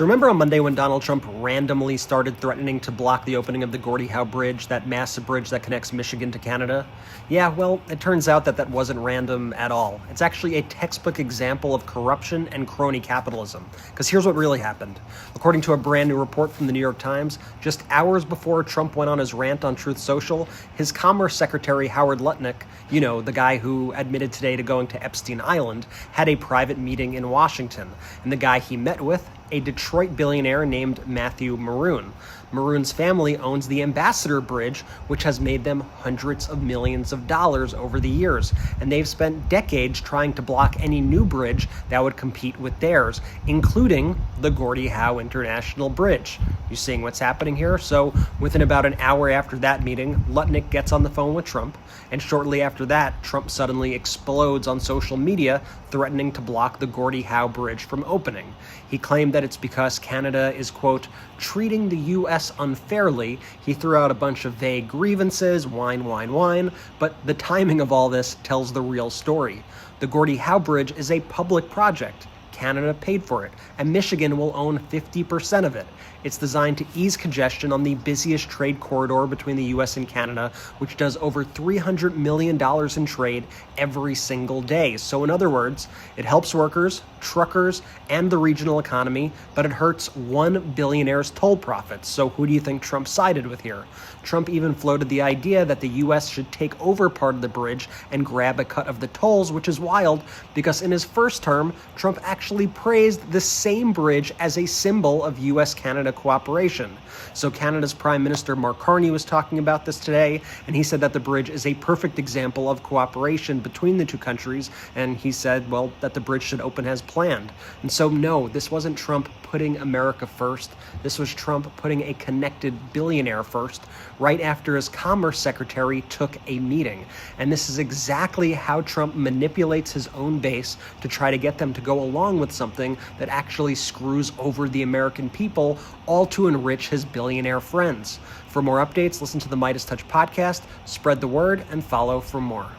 So remember on Monday when Donald Trump randomly started threatening to block the opening of the Gordie Howe Bridge, that massive bridge that connects Michigan to Canada? Yeah, well, it turns out that wasn't random at all. It's actually a textbook example of corruption and crony capitalism. Because here's what really happened. According to a brand new report from the New York Times, just hours before Trump went on his rant on Truth Social, his Commerce Secretary Howard Lutnick, you know, the guy who admitted today to going to Epstein Island, had a private meeting in Washington. And the guy he met with, a Detroit billionaire named Matthew Maroon. Maroon's family owns the Ambassador Bridge, which has made them hundreds of millions of dollars over the years, and they've spent decades trying to block any new bridge that would compete with theirs, including the Gordie Howe International Bridge. You seeing what's happening here? So within about an hour after that meeting, Lutnick gets on the phone with Trump, and shortly after that, Trump suddenly explodes on social media, threatening to block the Gordie Howe Bridge from opening. He claimed that it's because Canada is, quote, treating the U.S. unfairly. He threw out a bunch of vague grievances, whine, but the timing of all this tells the real story. The Gordie Howe Bridge is a public project. Canada paid for it, and Michigan will own 50% of it. It's designed to ease congestion on the busiest trade corridor between the U.S. and Canada, which does over $300 million in trade every single day. So in other words, it helps workers, truckers, and the regional economy, but it hurts one billionaire's toll profits. So who do you think Trump sided with here? Trump even floated the idea that the U.S. should take over part of the bridge and grab a cut of the tolls, which is wild because in his first term, Trump actually praised the same bridge as a symbol of U.S.-Canada cooperation. So Canada's Prime Minister Mark Carney was talking about this today, and he said that the bridge is a perfect example of cooperation between the two countries, and he said, well, that the bridge should open as planned. And so no, this wasn't Trump putting America first. This was Trump putting a connected billionaire first, right after his Commerce Secretary took a meeting. And this is exactly how Trump manipulates his own base to try to get them to go along with something that actually screws over the American people, all to enrich his billionaire friends. For more updates, listen to the MeidasTouch podcast, spread the word, and follow for more.